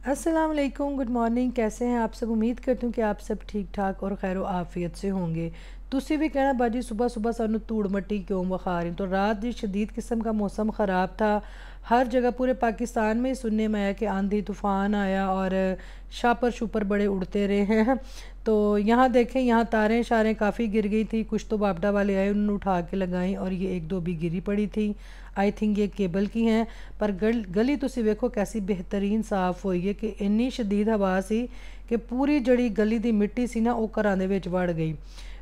अस्सलाम वालेकुम, good morning. कैसे हैं आप सब? उम्मीद करती हूँ कि आप सब ठीक ठाक और खैर आफियत से होंगे। तुसी भी कहना बाजी सुबह सुबह सानू धूड़ मट्टी क्यों बखा रही। तो रात जी शदीद किस्म का मौसम ख़राब था। हर जगह पूरे पाकिस्तान में सुनने में आया कि आंधी तूफ़ान आया और शापर शुपर बड़े उड़ते रहे हैं। तो यहाँ देखें, यहाँ तारें शारें काफ़ी गिर गई थी। कुछ तो बापडा वाले आए, उन्होंने उठा के लगाई और ये एक दो भी गिरी पड़ी थी। आई थिंक ये केबल की हैं। पर गली तुसी वेखो कैसी बेहतरीन साफ़ हुई है कि इन्नी शदीद हवा सी कि पूरी जड़ी गली दी मिट्टी सी ना वो घरां दे विच वड़ गई।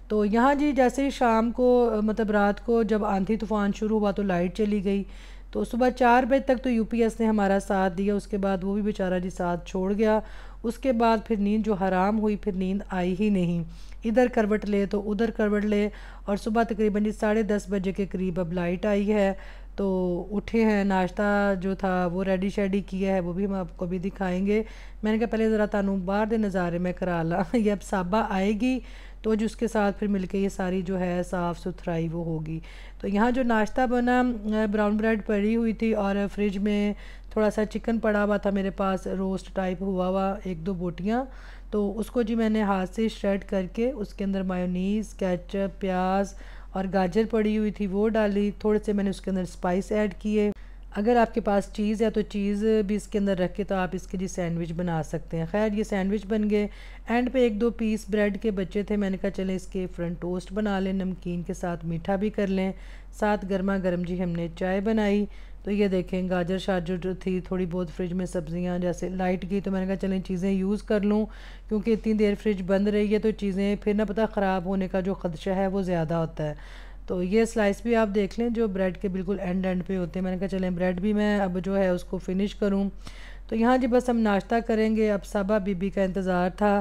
तो यहाँ जी जैसे ही शाम को मतलब रात को जब आंधी तूफ़ान शुरू हुआ तो लाइट चली गई। तो सुबह 4 बजे तक तो यूपीएस ने हमारा साथ दिया। उसके बाद वो भी बेचारा जी साथ छोड़ गया। उसके बाद फिर नींद जो हराम हुई, फिर नींद आई ही नहीं। इधर करवट ले तो उधर करवट ले। और सुबह तकरीबन जी 10:30 बजे के करीब अब लाइट आई है। तो उठे हैं, नाश्ता जो था वो रेडी शेडी किया है, वो भी हम आपको भी दिखाएंगे। मैंने कहा पहले ज़रा तानू बाहर दे नज़ारे में करा ला। ये अब साबा आएगी तो जो उसके साथ फिर मिलके ये सारी जो है साफ़ सुथराई वो होगी। तो यहाँ जो नाश्ता बना, ब्राउन ब्रेड पड़ी हुई थी और फ्रिज में थोड़ा सा चिकन पड़ा हुआ था मेरे पास, रोस्ट टाइप हुआ हुआ एक दो बोटियाँ। तो उसको जी मैंने हाथ से श्रेड करके उसके अंदर मायोनीज़, केचप, प्याज और गाजर पड़ी हुई थी वो डाली। थोड़े से मैंने उसके अंदर स्पाइस ऐड किए। अगर आपके पास चीज़ है तो चीज़ भी इसके अंदर रख के तो आप इसके जी सैंडविच बना सकते हैं। खैर ये सैंडविच बन गए। एंड पे एक दो पीस ब्रेड के बचे थे, मैंने कहा चलें इसके फ्रंट टोस्ट बना लें, नमकीन के साथ मीठा भी कर लें। साथ गर्मा गर्म जी हमने चाय बनाई। तो ये देखें गाजर शाजर जो थी, थोड़ी बहुत फ्रिज में सब्जियां जैसे लाइट गई तो मैंने कहा चलें चीज़ें यूज़ कर लूँ, क्योंकि इतनी देर फ्रिज बंद रही है तो चीज़ें फिर ना पता ख़राब होने का जो ख़दशा है वो ज़्यादा होता है। तो ये स्लाइस भी आप देख लें जो ब्रेड के बिल्कुल एंड एंड पे होते हैं। मैंने कहा चलें ब्रेड भी मैं अब जो है उसको फ़िनिश करूँ। तो यहाँ जी बस हम नाश्ता करेंगे। अब साबा बीबी का इंतज़ार था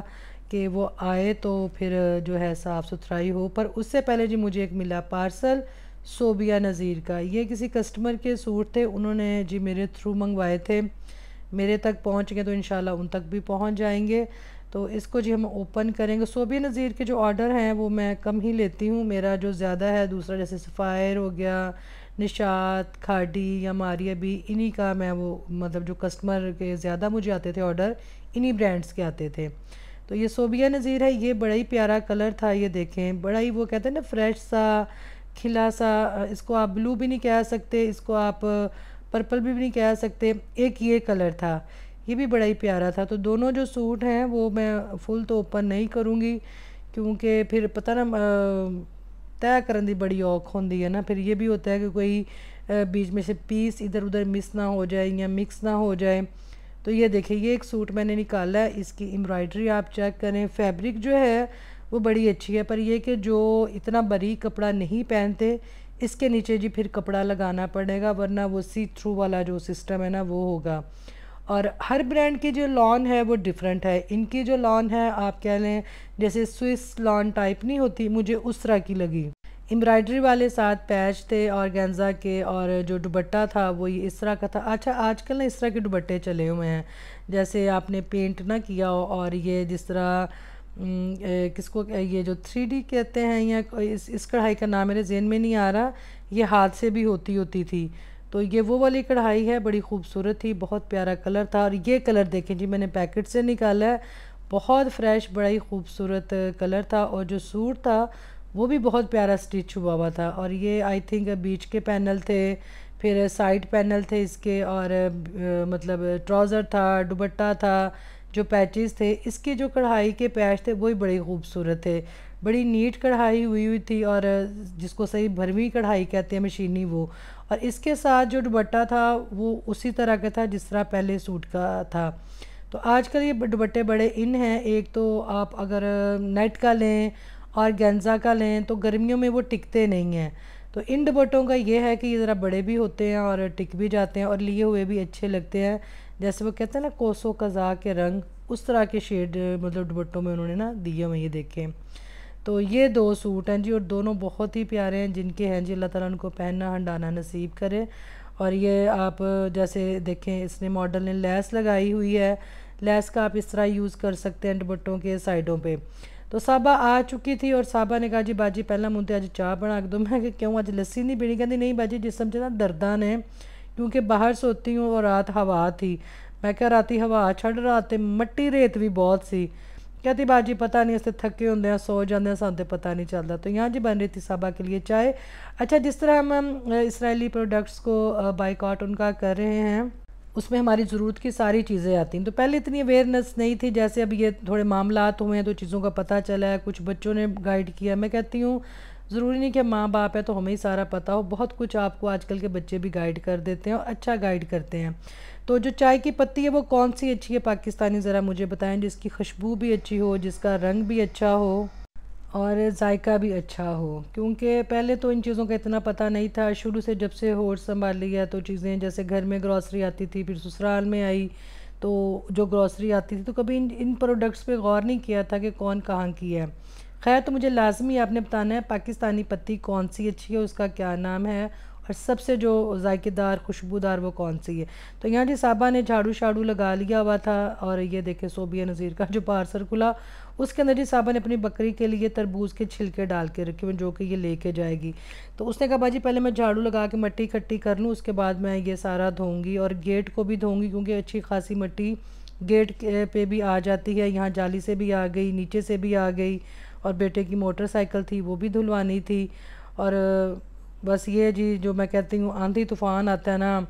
कि वो आए तो फिर जो है साफ़ सुथराई हो। पर उससे पहले जी मुझे एक मिला पार्सल सोबिया नज़ीर का। ये किसी कस्टमर के सूट थे, उन्होंने जी मेरे थ्रू मंगवाए थे। मेरे तक पहुंच गए तो इंशाल्लाह उन तक भी पहुंच जाएंगे। तो इसको जी हम ओपन करेंगे। सोबिया नज़ीर के जो ऑर्डर हैं वो मैं कम ही लेती हूँ, मेरा जो ज़्यादा है दूसरा जैसे सफ़ायर हो गया, निशात, खाडी या मारिया भी, इन्हीं का मैं वो मतलब जो कस्टमर के ज़्यादा मुझे आते थे ऑर्डर, इन्हीं ब्रांड्स के आते थे। तो ये सोबिया नज़ीर है, ये बड़ा ही प्यारा कलर था। ये देखें बड़ा ही वो कहते हैं ना फ्रेश सा खिला सा। इसको आप ब्लू भी नहीं कह सकते, इसको आप पर्पल भी नहीं कह सकते। एक ये कलर था, ये भी बड़ा ही प्यारा था। तो दोनों जो सूट हैं वो मैं फुल तो ओपन नहीं करूँगी, क्योंकि फिर पता ना तय करने की बड़ी औख होती है ना। फिर ये भी होता है कि कोई बीच में से पीस इधर उधर मिस ना हो जाए या मिक्स ना हो जाए। तो ये देखिए ये एक सूट मैंने निकाला है, इसकी एम्ब्रॉयडरी आप चेक करें। फैब्रिक जो है वो बड़ी अच्छी है, पर यह कि जो इतना बारीक कपड़ा नहीं पहनते, इसके नीचे जी फिर कपड़ा लगाना पड़ेगा, वरना वो सी थ्रू वाला जो सिस्टम है ना वो होगा। और हर ब्रांड की जो लॉन है वो डिफरेंट है। इनकी जो लॉन है आप कह लें जैसे स्विस लॉन टाइप नहीं होती, मुझे उस तरह की लगी। एम्ब्रॉयडरी वाले साथ पैच थे और गेंजा के, और जो दुपट्टा था वो ये इस तरह का था। अच्छा आजकल ना इस तरह के दुपट्टे चले हुए हैं, जैसे आपने पेंट ना किया हो और ये जिस तरह किसको ये जो 3D कहते हैं या इस कढ़ाई का नाम मेरे जहन में नहीं आ रहा, ये हाथ से भी होती थी। तो ये वो वाली कढ़ाई है, बड़ी खूबसूरत थी, बहुत प्यारा कलर था। और ये कलर देखें जी मैंने पैकेट से निकाला है, बहुत फ्रेश बड़ा ही खूबसूरत कलर था। और जो सूट था वो भी बहुत प्यारा स्टिच हुआ हुआ था। और ये आई थिंक बीच के पैनल थे, फिर साइड पैनल थे इसके, और मतलब ट्राउज़र था, दुपट्टा था, जो पैचेस थे, इसकी जो कढ़ाई के पैच थे वो भी बड़े खूबसूरत थे। बड़ी नीट कढ़ाई हुई हुई थी, और जिसको सही भरवी कढ़ाई कहते हैं मशीनी वो। और इसके साथ जो दुपट्टा था वो उसी तरह का था जिस तरह पहले सूट का था। तो आजकल ये दुपट्टे बड़े इन हैं। एक तो आप अगर नेट का लें और गेंजा का लें तो गर्मियों में वो टिकते नहीं हैं। तो इन दुपट्टों का ये है कि ये ज़रा बड़े भी होते हैं और टिक भी जाते हैं और लिए हुए भी अच्छे लगते हैं। जैसे वो कहते हैं ना कोसो कज़ा के रंग, उस तरह के शेड मतलब दुपट्टों में उन्होंने ना दिए हुए, ये देखें। तो ये दो सूट हैं जी और दोनों बहुत ही प्यारे हैं, जिनके हैं जी अल्लाह ताला उनको पहनना हंडाना नसीब करे। और ये आप जैसे देखें इसने मॉडल ने लेस लगाई हुई है, लेस का आप इस तरह यूज़ कर सकते हैं दुपट्टों के साइडों पे। तो साबा आ चुकी थी और साबा ने कहा जी बाजी पहला मुझे अज चाह बना के दो। मैं कि क्यों अज लस्सी नहीं पीनी? कहती नहीं बाजी जिसम च ना दर्दां ने, क्योंकि बाहर सोती हूँ और रात हवा थी। मैं क्या राती हवा छड़ रात मट्टी रेत भी बहुत सी। कहती बाजी पता नहीं असते थके होंगे हैं सो जाते हैं सानू ते पता नहीं चलता। तो यहाँ जी बन रही थी साबा के लिए चाय। अच्छा जिस तरह हम इसराइली प्रोडक्ट्स को बाइकआउट उनका कर रहे हैं उसमें हमारी ज़रूरत की सारी चीज़ें आती हैं। तो पहले इतनी अवेयरनेस नहीं थी, जैसे अब ये थोड़े मामलात हुए हैं तो चीज़ों का पता चला है, कुछ बच्चों ने गाइड किया। मैं कहती हूँ ज़रूरी नहीं कि माँ बाप है तो हमें ही सारा पता हो, बहुत कुछ आपको आजकल के बच्चे भी गाइड कर देते हैं और अच्छा गाइड करते हैं। तो जो चाय की पत्ती है वो कौन सी अच्छी है पाकिस्तानी, ज़रा मुझे बताएं, जिसकी खुशबू भी अच्छी हो, जिसका रंग भी अच्छा हो और जायका भी अच्छा हो। क्योंकि पहले तो इन चीज़ों का इतना पता नहीं था, शुरू से जब से होश संभाल लिया तो चीज़ें जैसे घर में ग्रॉसरी आती थी, फिर ससुराल में आई तो जो ग्रॉसरी आती थी तो कभी इन प्रोडक्ट्स पे गौर नहीं किया था कि कौन कहाँ की है। खैर तो मुझे लाजमी आपने बताना है पाकिस्तानी पत्ती कौन सी अच्छी है, उसका क्या नाम है और सबसे जो जायकेदार खुशबूदार वो कौन सी है। तो यहाँ जी साहबा ने झाड़ू शाड़ू लगा लिया हुआ था और ये देखे सोबिया नज़ीर का जो पार्सल खुला उसके अंदर जी साहबा ने अपनी बकरी के लिए तरबूज के छिलके डाल के रखे हुए जो कि ये लेके जाएगी। तो उसने कहा बाजी पहले मैं झाड़ू लगा के मट्टी इकट्ठी कर लूँ, उसके बाद मैं ये सारा धोऊंगी और गेट को भी धोऊंगी क्योंकि अच्छी खासी मट्टी गेट पे भी आ जाती है, यहाँ जाली से भी आ गई, नीचे से भी आ गई और बेटे की मोटरसाइकिल थी वो भी धुलवानी थी। और बस ये जी जो मैं कहती हूँ आंधी तूफ़ान आता है ना,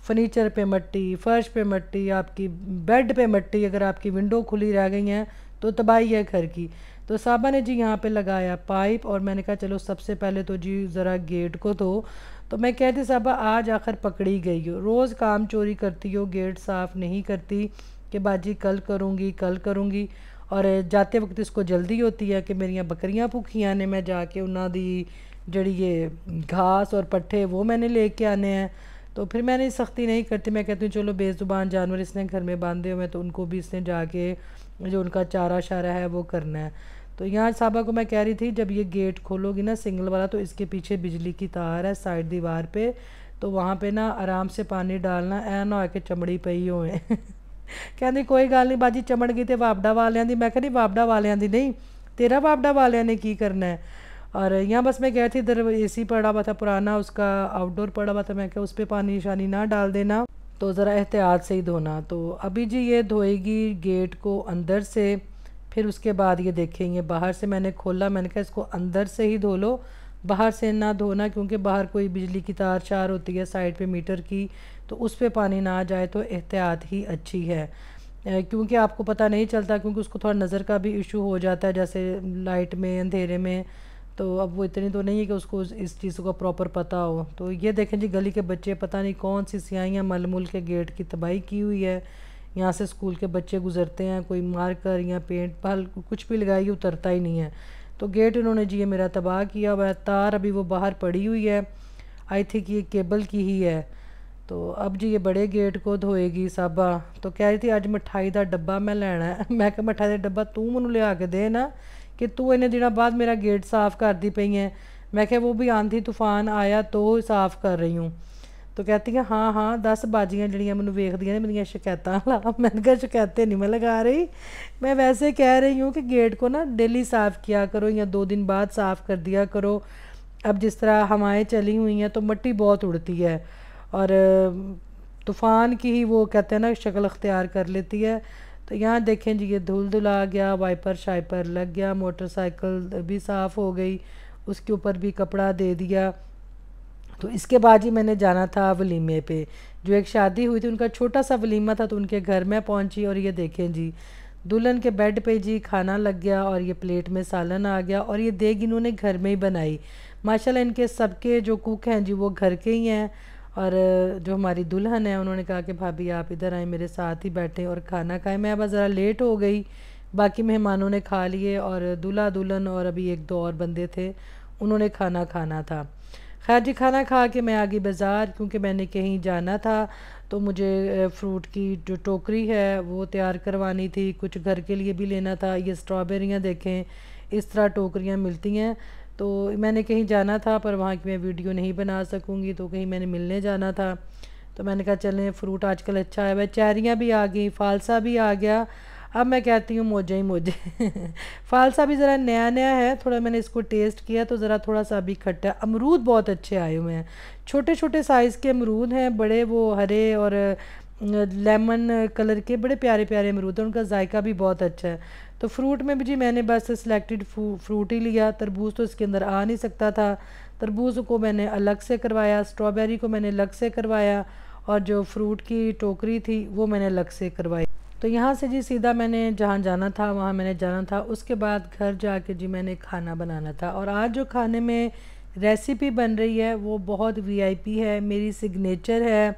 फर्नीचर पे मट्टी, फर्श पे मट्टी, आपकी बेड पे मट्टी, अगर आपकी विंडो खुली रह गई हैं तो तबाही है घर की। तो साहबा ने जी यहाँ पे लगाया पाइप और मैंने कहा चलो सबसे पहले तो जी ज़रा गेट को तो मैं कहती साहबा आज आखिर पकड़ी गई हो, रोज़ काम चोरी करती हो, गेट साफ़ नहीं करती कि बाजी कल करूँगी कल करूँगी। और जाते वक्त इसको जल्दी होती है कि मेरियां बकरियां भुखियां ने, मैं जाके उन्हों दी जड़ी ये घास और पट्ठे वो मैंने लेके आने हैं। तो फिर मैंने सख्ती नहीं करती, मैं कहती हूँ चलो बेज़ुबान जानवर इसने घर में बांधे हुए हैं तो उनको भी इसने जाके जो उनका चारा शारा है वो करना है। तो यहाँ साहबा को मैं कह रही थी जब ये गेट खोलोगी ना सिंगल वाला तो इसके पीछे बिजली की तार है साइड दीवार पे, तो वहाँ पे ना आराम से पानी डालना, ऐ ना हो के चमड़ी पई होए कहती कोई गल नहीं बाजी चमड़ गई तो वापडा वालियां दी। मैं कहती वापडा वालियां दी नहीं, तेरा वापडा वालियां ने की करना है। और यहाँ बस मैं गई थी इधर एसी पड़ा हुआ था पुराना, उसका आउटडोर पड़ा हुआ था, मैं क्या उस पर पानी शानी ना डाल देना, तो ज़रा एहतियात से ही धोना। तो अभी जी ये धोएगी गेट को अंदर से, फिर उसके बाद ये देखेंगे बाहर से मैंने खोला, मैंने कहा इसको अंदर से ही धो लो, बाहर से ना धोना क्योंकि बाहर कोई बिजली की तार शार होती है साइड पे मीटर की, तो उस पर पानी ना आ जाए तो एहतियात ही अच्छी है। क्योंकि आपको पता नहीं चलता, क्योंकि उसको थोड़ा नज़र का भी इशू हो जाता है जैसे लाइट में अंधेरे में, तो अब वो इतनी तो नहीं है कि उसको इस चीज़ का प्रॉपर पता हो। तो ये देखें जी गली के बच्चे पता नहीं कौन सी स्याहियाँ मल मुल के गेट की तबाही की हुई है। यहाँ से स्कूल के बच्चे गुजरते हैं, कोई मार्कर या पेंट पल कुछ भी लगाई उतरता ही नहीं है। तो गेट इन्होंने जी ये मेरा तबाह किया हुआ है, तार अभी वो बाहर पड़ी हुई है, आई थिंक ये केबल की ही है। तो अब जी ये बड़े गेट को धोएगी साबा। तो कह रही थी अज मिठाई का डब्बा मैं लेना है मैं कहा मिठाई का डब्बा तू मैनू लिया के दे ना, कि तू इन्ने दिनों बाद मेरा गेट साफ़ करती पई है। मैं क्या वो भी आंधी तूफान आया तो साफ़ कर रही हूँ। तो कहती है हाँ हाँ 10 बाजियाँ जड़ियाँ मैनू वेखदियाँ ने मेरियां शिकायतां ला। मैंने कहा शिकायतें नहीं मैं लगा रही, मैं वैसे कह रही हूँ कि गेट को ना डेली साफ़ किया करो या 2 दिन बाद साफ़ कर दिया करो। अब जिस तरह हवाएं चली हुई हैं तो मिट्टी बहुत उड़ती है और तूफ़ान की ही वो कहते हैं ना शक्ल अख्तियार कर लेती है। तो यहाँ देखें जी ये धुल धुल आ गया, वाइपर शाइपर लग गया, मोटरसाइकिल भी साफ़ हो गई, उसके ऊपर भी कपड़ा दे दिया। तो इसके बाद ही मैंने जाना था वलीमे पे, जो एक शादी हुई थी उनका छोटा सा वलीमा था, तो उनके घर में पहुंची और ये देखें जी दुल्हन के बेड पे जी खाना लग गया और ये प्लेट में सालन आ गया और ये देग इन्होंने घर में ही बनाई। माशाल्लाह इनके सबके जो कुक हैं जी वो घर के ही हैं। और जो हमारी दुल्हन है उन्होंने कहा कि भाभी आप इधर आए मेरे साथ ही बैठें और खाना खाएं। मैं अब ज़रा लेट हो गई, बाकी मेहमानों ने खा लिए और दूल्हा दुल्हन और अभी 1-2 और बंदे थे उन्होंने खाना खाना था। खैर जी खाना खा के मैं आ गई बाज़ार, क्योंकि मैंने कहीं जाना था तो मुझे फ्रूट की जो टोकरी है वो तैयार करवानी थी, कुछ घर के लिए भी लेना था। ये स्ट्रॉबेरियाँ देखें इस तरह टोकरियाँ मिलती हैं। तो मैंने कहीं जाना था पर वहाँ की मैं वीडियो नहीं बना सकूँगी, तो कहीं मैंने मिलने जाना था। तो मैंने कहा चलें फ्रूट आजकल अच्छा है, वह चेरियाँ भी आ गई, फालसा भी आ गया। अब मैं कहती हूँ मोजे ही मोजे फालसा भी ज़रा नया नया है, थोड़ा मैंने इसको टेस्ट किया तो ज़रा थोड़ा सा अभी खट्टा है। अमरूद बहुत अच्छे आए हुए हैं, छोटे छोटे साइज़ के अमरूद हैं, बड़े वो हरे और लेमन कलर के बड़े प्यारे प्यारे अमरूद हैं, उनका जायका भी बहुत अच्छा है। तो फ्रूट में भी जी मैंने बस सिलेक्टेड फ्रूट ही लिया। तरबूज तो इसके अंदर आ नहीं सकता था, तरबूज को मैंने अलग से करवाया, स्ट्रॉबेरी को मैंने अलग से करवाया, और जो फ्रूट की टोकरी थी वो मैंने अलग से करवाई। तो यहाँ से जी सीधा मैंने जहाँ जाना था वहाँ मैंने जाना था। उसके बाद घर जाके जी मैंने खाना बनाना था। और आज जो खाने में रेसिपी बन रही है वो बहुत वीआईपी है, मेरी सिग्नेचर है।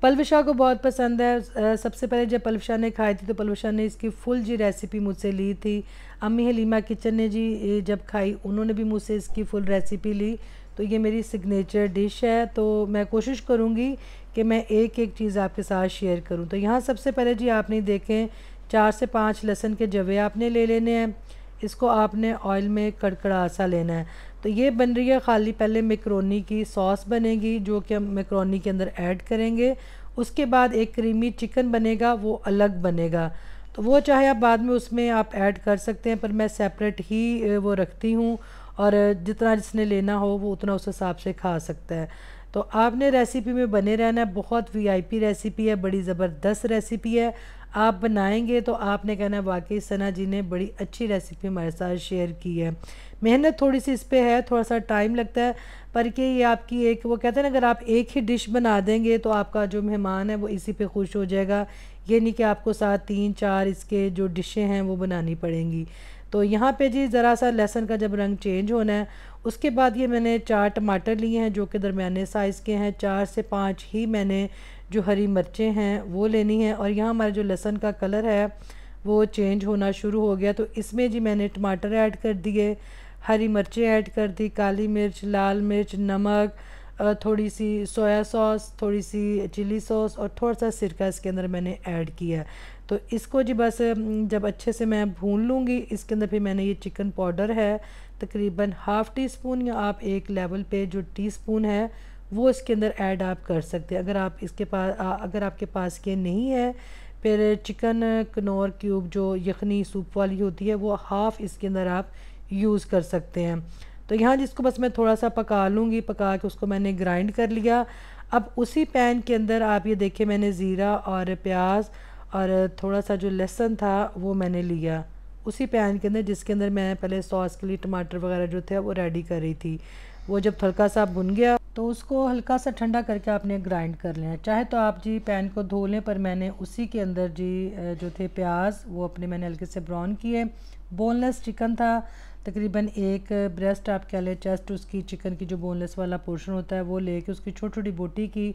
पलविशा को बहुत पसंद है। सबसे पहले जब पलविशा ने खाई थी तो पलविशा ने इसकी फुल जी रेसिपी मुझसे ली थी। अम्मी हलीमा किचन ने जी जब खाई उन्होंने भी मुझसे इसकी फुल रेसिपी ली। तो ये मेरी सिग्नेचर डिश है, तो मैं कोशिश करूँगी कि मैं एक एक चीज़ आपके साथ शेयर करूँ। तो यहाँ सबसे पहले जी आपने देखें 4 से 5 लहसुन के जवे आपने ले लेने हैं। इसको आपने ऑयल में कड़कड़ा सा लेना है। तो ये बन रही है खाली पहले मैकरोनी की सॉस बनेगी जो कि हम मैकरोनी के अंदर ऐड करेंगे। उसके बाद एक क्रीमी चिकन बनेगा, वो अलग बनेगा। तो वो चाहे आप बाद में उसमें आप ऐड कर सकते हैं, पर मैं सेपरेट ही वो रखती हूँ, और जितना जिसने लेना हो वो उतना उस हिसाब से खा सकता है। तो आपने रेसिपी में बने रहना है। बहुत वीआईपी रेसिपी है, बड़ी ज़बरदस्त रेसिपी है। आप बनाएंगे तो आपने कहना है वाकई सना जी ने बड़ी अच्छी रेसिपी हमारे साथ शेयर की है। मेहनत थोड़ी सी इस पे है, थोड़ा सा टाइम लगता है, पर कि ये आपकी एक वो कहते हैं ना, अगर आप एक ही डिश बना देंगे तो आपका जो मेहमान है वो इसी पे खुश हो जाएगा। ये नहीं कि आपको साथ 3-4 इसके जो डिशें हैं वो बनानी पड़ेंगी। तो यहाँ पे जी ज़रा सा लहसुन का जब रंग चेंज होना है, उसके बाद ये मैंने 4 टमाटर लिए हैं जो कि दरमियाने साइज़ के हैं। 4 से 5 ही मैंने जो हरी मिर्चें हैं वो लेनी है। और यहाँ हमारा जो लहसुन का कलर है वो चेंज होना शुरू हो गया, तो इसमें जी मैंने टमाटर ऐड कर दिए, हरी मिर्चें ऐड कर दी, काली मिर्च, लाल मिर्च, नमक, थोड़ी सी सोया सॉस, थोड़ी सी चिली सॉस और थोड़ा सा सिरका इसके अंदर मैंने ऐड किया। तो इसको जी बस जब अच्छे से मैं भून लूँगी, इसके अंदर फिर मैंने ये चिकन पाउडर है तकरीबन ½ टीस्पून, या आप एक लेवल पे जो टीस्पून है वो इसके अंदर ऐड आप कर सकते हैं। अगर आप इसके पास अगर आपके पास ये नहीं है, फिर चिकन कनौर क्यूब जो यखनी सूप वाली होती है वो हाफ़ इसके अंदर आप यूज़ कर सकते हैं। तो यहाँ जिसको बस मैं थोड़ा सा पका लूँगी, पका के उसको मैंने ग्राइंड कर लिया। अब उसी पैन के अंदर आप ये देखिए मैंने ज़ीरा और प्याज और थोड़ा सा जो लहसुन था वो मैंने लिया उसी पैन के अंदर, जिसके अंदर मैं पहले सॉस के लिए टमाटर वगैरह जो थे वो रेडी कर रही थी। वो जब हल्का सा भुन गया तो उसको हल्का सा ठंडा करके आपने ग्राइंड कर लेना। चाहे तो आप जी पैन को धो लें, पर मैंने उसी के अंदर जी जो थे प्याज वो अपने मैंने हल्के से ब्राउन किए। बोनलेस चिकन था, तकरीबन एक ब्रेस्ट आप कह लें, चेस्ट उसकी चिकन की जो बोनलेस वाला पोर्शन होता है वो लेके उसकी छोटी छोटी बोटी की।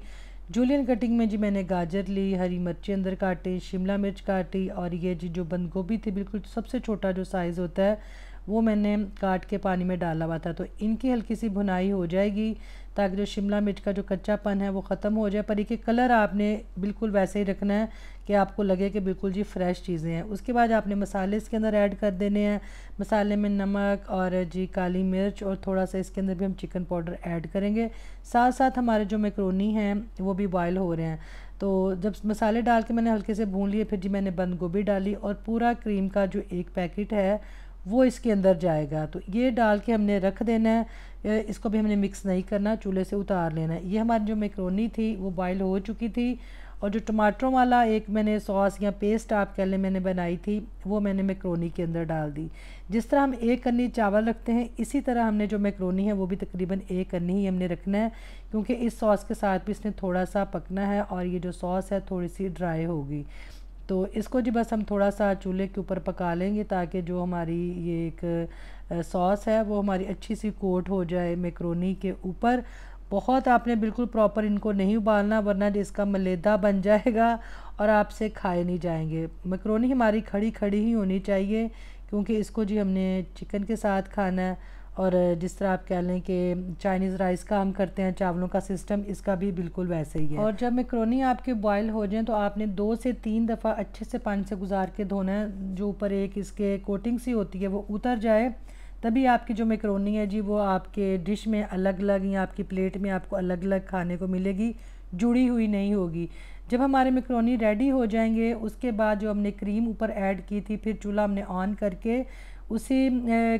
जूलियन कटिंग में जी मैंने गाजर ली, हरी मिर्ची अंदर काटी, शिमला मिर्च काटी, और ये जी जो बंद गोभी थी बिल्कुल सबसे छोटा जो साइज़ होता है वो मैंने काट के पानी में डाला हुआ था। तो इनकी हल्की सी भुनाई हो जाएगी ताकि जो शिमला मिर्च का जो कच्चापन है वो ख़त्म हो जाए, पर एक कलर आपने बिल्कुल वैसे ही रखना है कि आपको लगे कि बिल्कुल जी फ्रेश चीज़ें हैं। उसके बाद आपने मसाले इसके अंदर ऐड कर देने हैं। मसाले में नमक और जी काली मिर्च और थोड़ा सा इसके अंदर भी हम चिकन पाउडर ऐड करेंगे। साथ साथ हमारे जो मैकरोनी हैं वो भी बॉयल हो रहे हैं। तो जब मसाले डाल के मैंने हल्के से भून लिए, फिर जी मैंने बंद गोभी डाली और पूरा क्रीम का जो एक पैकेट है वो इसके अंदर जाएगा। तो ये डाल के हमने रख देना है, इसको भी हमने मिक्स नहीं करना, चूल्हे से उतार लेना है। ये हमारी जो मैकरोनी थी वो बॉयल हो चुकी थी, और जो टमाटरों वाला एक मैंने सॉस या पेस्ट आप कह लें मैंने बनाई थी वो मैंने मैकरोनी के अंदर डाल दी। जिस तरह हम 1 कन्नी चावल रखते हैं इसी तरह हमने जो मैकरोनी है वो भी तकरीबन 1 कन्नी ही हमने रखना है, क्योंकि इस सॉस के साथ भी इसने थोड़ा सा पकना है और ये जो सॉस है थोड़ी सी ड्राई होगी। तो इसको जी बस हम थोड़ा सा चूल्हे के ऊपर पका लेंगे ताकि जो हमारी ये एक सॉस है वो हमारी अच्छी सी कोट हो जाए मैकरोनी के ऊपर। बहुत आपने बिल्कुल प्रॉपर इनको नहीं उबालना, वरना इसका मलेदा बन जाएगा और आपसे खाए नहीं जाएंगे। मैकरोनी हमारी खड़ी खड़ी ही होनी चाहिए, क्योंकि इसको जी हमने चिकन के साथ खाना है, और जिस तरह आप कह लें कि चाइनीज़ राइस का हम करते हैं चावलों का सिस्टम, इसका भी बिल्कुल वैसे ही है। और जब मैकरोनी आपके बॉयल हो जाएं तो आपने 2 से 3 दफ़ा अच्छे से पानी से गुजार के धोना है, जो ऊपर एक इसके कोटिंग सी होती है वो उतर जाए, तभी आपकी जो मैकरोनी है जी वो आपके डिश में अलग अलग या आपकी प्लेट में आपको अलग अलग खाने को मिलेगी, जुड़ी हुई नहीं होगी। जब हमारे मैकरोनी रेडी हो जाएंगे उसके बाद जो हमने क्रीम ऊपर ऐड की थी, फिर चूल्हा हमने ऑन करके उसी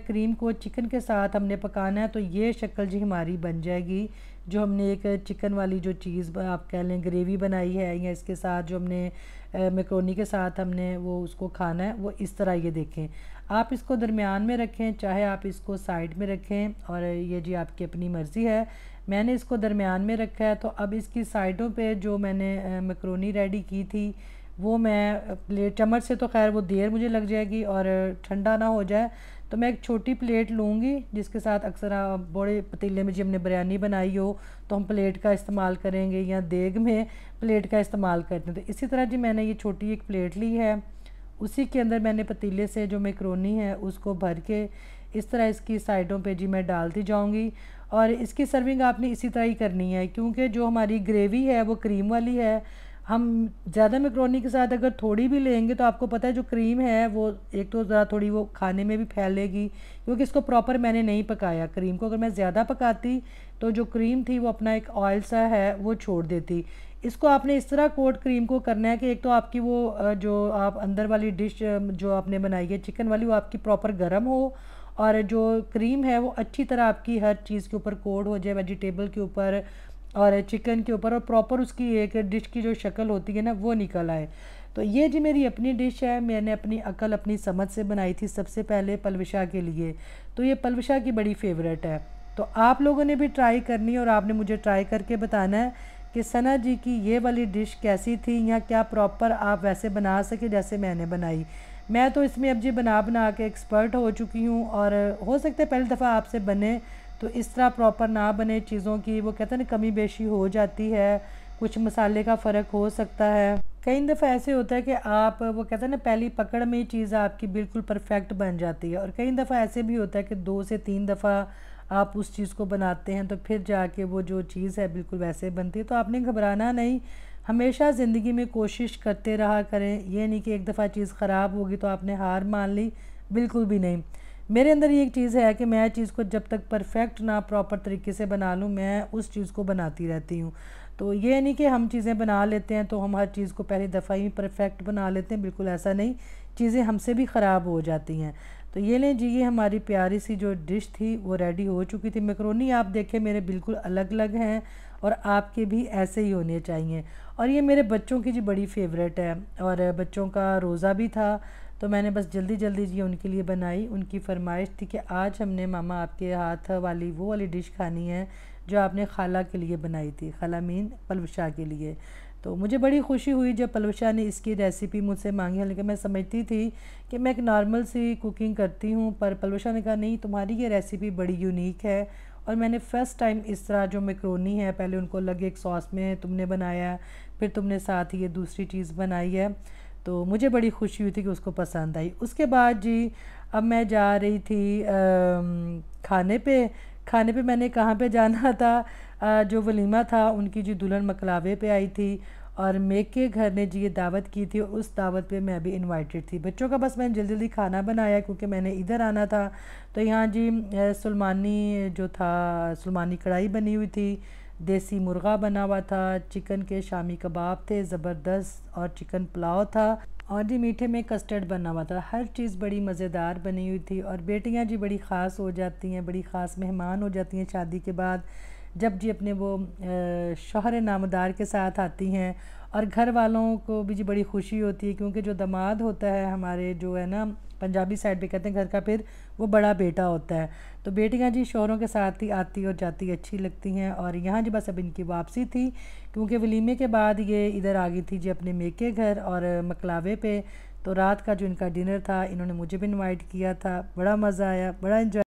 क्रीम को चिकन के साथ हमने पकाना है। तो ये शक्ल जी हमारी बन जाएगी जो हमने एक चिकन वाली जो चीज़ आप कह लें ग्रेवी बनाई है, या इसके साथ जो हमने मैक्रोनी के साथ हमने वो उसको खाना है, वो इस तरह ये देखें। आप इसको दरमियान में रखें, चाहे आप इसको साइड में रखें, और ये जी आपकी अपनी मर्ज़ी है। मैंने इसको दरमियान में रखा है। तो अब इसकी साइडों पे जो मैंने मैक्रोनी रेडी की थी वो मैं प्लेट, चम्मच से तो खैर वो देर मुझे लग जाएगी और ठंडा ना हो जाए, तो मैं एक छोटी प्लेट लूँगी जिसके साथ अक्सर बड़े पतीले में जब हमने बिरयानी बनाई हो तो हम प्लेट का इस्तेमाल करेंगे, या देग में प्लेट का इस्तेमाल करते हैं। तो इसी तरह जी मैंने ये छोटी एक प्लेट ली है, उसी के अंदर मैंने पतीले से जो मैक्रोनी है उसको भर के इस तरह इसकी साइडों पे जी मैं डालती जाऊंगी। और इसकी सर्विंग आपने इसी तरह ही करनी है, क्योंकि जो हमारी ग्रेवी है वो क्रीम वाली है। हम ज़्यादा मैक्रोनी के साथ अगर थोड़ी भी लेंगे तो आपको पता है जो क्रीम है वो एक तो ज़रा थोड़ी वो खाने में भी फैलेगी, क्योंकि इसको प्रॉपर मैंने नहीं पकाया। क्रीम को अगर मैं ज़्यादा पकाती तो जो क्रीम थी वो अपना एक ऑयल सा है वो छोड़ देती। इसको आपने इस तरह कोट क्रीम को करना है कि एक तो आपकी वो जो आप अंदर वाली डिश जो आपने बनाई है चिकन वाली वो आपकी प्रॉपर गर्म हो, और जो क्रीम है वो अच्छी तरह आपकी हर चीज़ के ऊपर कोट हो जाए, वेजिटेबल के ऊपर और चिकन के ऊपर, और प्रॉपर उसकी एक डिश की जो शक्ल होती है ना वो निकल आए। तो ये जी मेरी अपनी डिश है, मैंने अपनी अकल अपनी समझ से बनाई थी सबसे पहले पलविशा के लिए। तो ये पलविशा की बड़ी फेवरेट है। तो आप लोगों ने भी ट्राई करनी है और आपने मुझे ट्राई करके बताना है कि सना जी की ये वाली डिश कैसी थी, या क्या प्रॉपर आप वैसे बना सके जैसे मैंने बनाई। मैं तो इसमें अब जी बना बना के एक्सपर्ट हो चुकी हूँ, और हो सकता है पहली दफ़ा आपसे बने तो इस तरह प्रॉपर ना बने चीज़ों की, वो कहते हैं ना कमी बेशी हो जाती है, कुछ मसाले का फ़र्क हो सकता है। कई दफ़ा ऐसे होता है कि आप वो कहते हैं ना पहली पकड़ में ही चीज़ आपकी बिल्कुल परफेक्ट बन जाती है, और कई दफ़ा ऐसे भी होता है कि 2 से 3 दफ़ा आप उस चीज़ को बनाते हैं तो फिर जाके वो जो चीज़ है बिल्कुल वैसे बनती है। तो आपने घबराना नहीं, हमेशा ज़िंदगी में कोशिश करते रहा करें। ये नहीं कि एक दफ़ा चीज़ ख़राब होगी तो आपने हार मान ली, बिल्कुल भी नहीं। मेरे अंदर ये एक चीज़ है कि मैं चीज़ को जब तक परफेक्ट ना प्रॉपर तरीके से बना लूँ, मैं उस चीज़ को बनाती रहती हूँ। तो ये नहीं कि हम चीज़ें बना लेते हैं तो हम हर चीज़ को पहली दफ़ा ही परफेक्ट बना लेते हैं, बिल्कुल ऐसा नहीं, चीज़ें हमसे भी ख़राब हो जाती हैं। तो ये लें जी, ये हमारी प्यारी सी जो डिश थी वो रेडी हो चुकी थी। मैक्रोनी आप देखें मेरे बिल्कुल अलग अलग हैं, और आपके भी ऐसे ही होने चाहिए। और ये मेरे बच्चों की जी बड़ी फेवरेट है, और बच्चों का रोज़ा भी था तो मैंने बस जल्दी जल्दी जी उनके लिए बनाई। उनकी फरमाइश थी कि आज हमने मामा आपके हाथ वाली वो वाली डिश खानी है जो आपने खाला के लिए बनाई थी, खाला मीन पलवशा के लिए। तो मुझे बड़ी खुशी हुई जब पलवशा ने इसकी रेसिपी मुझसे मांगी, हालांकि मैं समझती थी कि मैं एक नॉर्मल सी कुकिंग करती हूँ, पर पलवशा ने कहा नहीं, तुम्हारी ये रेसिपी बड़ी यूनिक है। और मैंने फ़र्स्ट टाइम इस तरह जो मैक्रोनी है, पहले उनको लगे एक सॉस में तुमने बनाया, फिर तुमने साथ ही ये दूसरी चीज़ बनाई है, तो मुझे बड़ी खुशी हुई थी कि उसको पसंद आई। उसके बाद जी अब मैं जा रही थी खाने पे मैंने कहाँ पे जाना था, जो वलीमा था उनकी जी दुल्हन मकलावे पे आई थी, और मेके घर ने जी ये दावत की थी, और उस दावत पे मैं भी इनवाइटेड थी। बच्चों का बस मैंने जल्दी जल्दी खाना बनाया क्योंकि मैंने इधर आना था। तो यहाँ जी सुलमानी जो था, सुलमानी कढ़ाई बनी हुई थी, देसी मुर्गा बना हुआ था, चिकन के शामी कबाब थे ज़बरदस्त, और चिकन पुलाव था, और जी मीठे में कस्टर्ड बना हुआ था। हर चीज़ बड़ी मज़ेदार बनी हुई थी। और बेटियां जी बड़ी ख़ास हो जाती हैं, बड़ी ख़ास मेहमान हो जाती हैं शादी के बाद, जब जी अपने वो शौहर नामदार के साथ आती हैं। और घर वालों को भी जी बड़ी खुशी होती है, क्योंकि जो दामाद होता है हमारे, जो है ना पंजाबी साइड पे कहते हैं घर का फिर वो बड़ा बेटा होता है। तो बेटियां जी शौहरों के साथ ही आती और जाती अच्छी लगती हैं। और यहाँ जी बस अब इनकी वापसी थी, क्योंकि वलीमे के बाद ये इधर आ गई थी जी अपने मेके घर और मकलावे पे। तो रात का जो इनका डिनर था, इन्होंने मुझे भी इनवाइट किया था, बड़ा मज़ा आया, बड़ा इन्जॉय